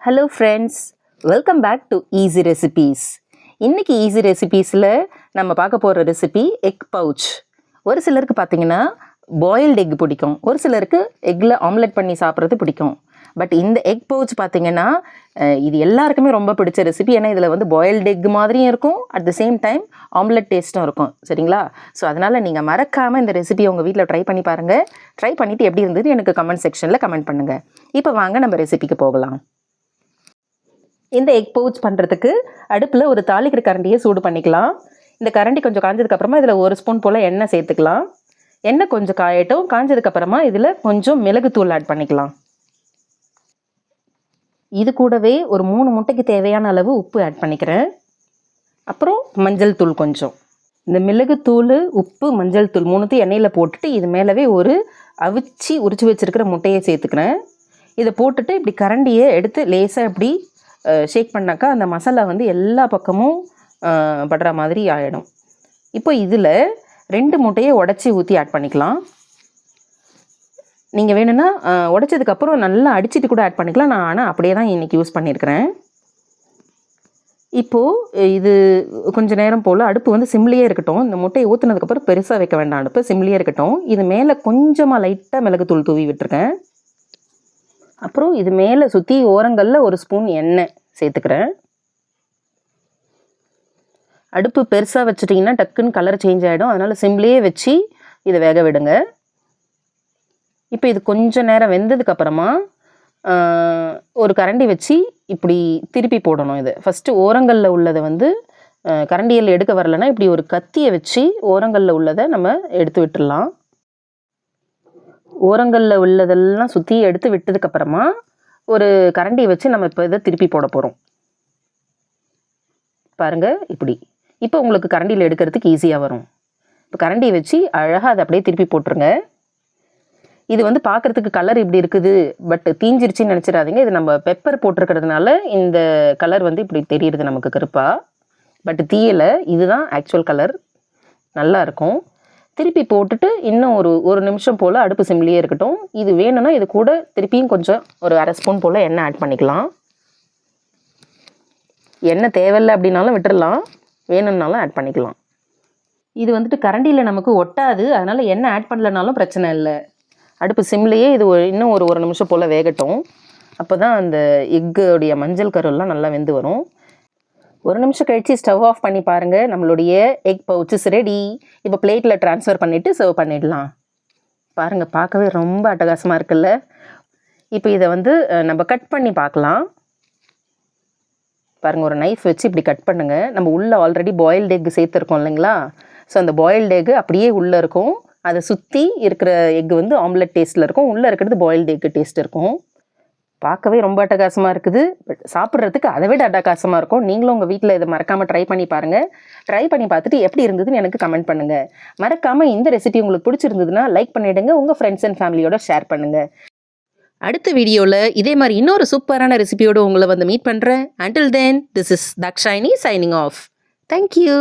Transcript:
Hello friends, welcome back to easy recipes. இன்றைக்கி easy ரெசிபீஸில் நம்ம பார்க்க போகிற ரெசிபி எக் பவுச். ஒரு சிலருக்கு பார்த்திங்கன்னா பாயில்டு எக் பிடிக்கும், ஒரு சிலருக்கு எக்கில் ஆம்லெட் பண்ணி சாப்பிட்றது பிடிக்கும். பட் இந்த எக் பவுச் பார்த்திங்கன்னா இது எல்லாருக்குமே ரொம்ப பிடிச்ச ரெசிபி. ஏன்னா இதில் வந்து பாயில்டு எக் மாதிரியும் இருக்கும், at the same time omelette டேஸ்ட்டும் இருக்கும். சரிங்களா? ஸோ அதனால் நீங்கள் மறக்காமல் இந்த ரெசிபியை உங்கள் வீட்டில் ட்ரை பண்ணி பாருங்கள். ட்ரை பண்ணிவிட்டு எப்படி இருந்தது எனக்கு கமெண்ட் செக்ஷனில் கமெண்ட் பண்ணுங்கள். இப்போ வாங்க நம்ம ரெசிபிக்கு போகலாம். இந்த எக் பவுச் பண்ணுறதுக்கு அடுப்பில் ஒரு தாளிக்கிற கரண்டியை சூடு பண்ணிக்கலாம். இந்த கரண்டி கொஞ்சம் காஞ்சதுக்கப்புறமா இதில் 1 ஸ்பூன் போல் எண்ணெய் சேர்த்துக்கலாம். எண்ணெய் கொஞ்சம் காயட்டும். காஞ்சதுக்கப்புறமா இதில் கொஞ்சம் மிளகுத்தூள் ஆட் பண்ணிக்கலாம். இது கூடவே ஒரு 3 முட்டைக்கு தேவையான அளவு உப்பு ஆட் பண்ணிக்கிறேன். அப்புறம் மஞ்சள் தூள் கொஞ்சம். இந்த மிளகுத்தூள், உப்பு, மஞ்சள் தூள் 3த்தையும் எண்ணெயில் போட்டுட்டு இது மேலவே ஒரு அவிச்சு உரிச்சு வச்சுருக்கிற முட்டையை சேர்த்துக்கிறேன். இதை போட்டுட்டு இப்படி கரண்டியை எடுத்து லேசாக இப்படி ஷேக் பண்ணாக்கா அந்த மசாலா வந்து எல்லா பக்கமும் படுற மாதிரி ஆகிடும். இப்போ இதில் 2 முட்டையை உடச்சி ஊற்றி ஆட் பண்ணிக்கலாம். நீங்கள் வேணும்னா உடைச்சதுக்கப்புறம் நல்லா அடிச்சிட்டு கூட ஆட் பண்ணிக்கலாம். நான் ஆனால் அப்படியே தான் இன்றைக்கி யூஸ் பண்ணியிருக்கிறேன். இப்போது இது கொஞ்சம் நேரம் போல் அடுப்பு வந்து சிம்லேயே இருக்கட்டும். இந்த முட்டையை ஊற்றுனதுக்கப்புறம் பெருசாக வைக்க வேண்டாம், அடுப்பு சிம்லேயே இருக்கட்டும். இது மேலே கொஞ்சமாக லைட்டாக மிளகுத்தூள் தூவி விட்டுருக்கேன். அப்புறம் இது மேலே சுற்றி ஓரங்களில் 1 ஸ்பூன் எண்ணெய் சேர்த்துக்கிறேன். அடுப்பு பெருசாக வச்சுட்டிங்கன்னா டக்குன்னு கலர் சேஞ்ச் ஆகிடும். அதனால் சிம்லேயே வச்சு இதை வேக விடுங்க. இப்போ இது கொஞ்சம் நேரம் வெந்ததுக்கப்புறமா ஒரு கரண்டி வச்சு இப்படி திருப்பி போடணும். இது ஃபஸ்ட்டு ஓரங்களில் உள்ளதை வந்து கரண்டியில் எடுக்க வரலைன்னா இப்படி ஒரு கத்தியை வச்சு ஓரங்களில் உள்ளதை நம்ம எடுத்து விட்டுடலாம். ஓரங்களில் உள்ளதெல்லாம் சுற்றி எடுத்து விட்டதுக்கப்புறமா ஒரு கரண்டியை வச்சு நம்ம இப்போ இதை திருப்பி போட போகிறோம். பாருங்கள் இப்படி. இப்போ உங்களுக்கு கரண்டியில் எடுக்கிறதுக்கு ஈஸியாக வரும். இப்போ கரண்டியை வச்சு அழகாக அதை அப்படியே திருப்பி போட்டுருங்க. இது வந்து பார்க்குறதுக்கு கலர் இப்படி இருக்குது, பட் தீஞ்சிருச்சின்னு நினச்சிடாதீங்க. இது நம்ம பெப்பர் போட்டிருக்கிறதுனால இந்த கலர் வந்து இப்படி தெரியுது நமக்கு கருப்பாக. பட் தீயலை, இதுதான் ஆக்சுவல் கலர். நல்லாயிருக்கும். திருப்பி போட்டுட்டு இன்னும் ஒரு நிமிஷம் போல் அடுப்பு சிம்லேயே இருக்கட்டும். இது வேணும்னா இது கூட திருப்பியும் கொஞ்சம் ஒரு 1/2 ஸ்பூன் போல் எண்ணெய் ஆட் பண்ணிக்கலாம். எண்ணெய் தேவையில்லை அப்படின்னாலும் விட்டுடலாம், வேணும்னாலும் ஆட் பண்ணிக்கலாம். இது வந்துட்டு கரண்டியில் நமக்கு ஒட்டாது, அதனால் எண்ணெய் ஆட் பண்ணலனாலும் பிரச்சனை இல்லை. அடுப்பு சிம்லேயே இது இன்னும் ஒரு நிமிஷம் போல் வேகட்டும். அப்போ தான் அந்த எக்குடைய மஞ்சள் கருலாம் நல்லா வெந்து வரும். 1 நிமிஷம் கழித்து ஸ்டவ் ஆஃப் பண்ணி பாருங்கள். நம்மளுடைய எக் பவுச்சஸ் ரெடி. இப்போ பிளேட்டில் ட்ரான்ஸ்ஃபர் பண்ணிவிட்டு சர்வ் பண்ணிடலாம். பாருங்கள், பார்க்கவே ரொம்ப அட்டகாசமாக இருக்குல்ல. இப்போ இதை வந்து நம்ம கட் பண்ணி பார்க்கலாம். பாருங்கள், ஒரு நைஃப் வச்சு இப்படி கட் பண்ணுங்கள். நம்ம உள்ளே ஆல்ரெடி பாயில்டு எக் சேர்த்துருக்கோம் இல்லைங்களா? ஸோ அந்த பாயில்டு எக் அப்படியே உள்ளே இருக்கும். அதை சுற்றி இருக்கிற எக் வந்து ஆம்லெட் டேஸ்ட்டில் இருக்கும், உள்ளே இருக்கிறது பாயில்டு எக் டேஸ்ட் இருக்கும். பார்க்கவே ரொம்ப அட்டகாசமாக இருக்குது, பட் சாப்பிட்றதுக்கு அதை விட அட்டகாசமாக இருக்கும். நீங்களும் உங்கள் வீட்டில் இதை மறக்காமல் ட்ரை பண்ணி பாருங்கள். ட்ரை பண்ணி பார்த்துட்டு எப்படி இருந்ததுன்னு எனக்கு கமெண்ட் பண்ணுங்கள். மறக்காமல் இந்த ரெசிபி உங்களுக்கு பிடிச்சிருந்ததுன்னா லைக் பண்ணிவிடுங்க, உங்கள் ஃப்ரெண்ட்ஸ் அண்ட் ஃபேமிலியோட ஷேர் பண்ணுங்கள். அடுத்த வீடியோவில் இதே மாதிரி இன்னொரு சூப்பரான ரெசிபியோடு உங்களை வந்து மீட் பண்ணுறேன். Until then, this is Dakshayani signing off. Thank you.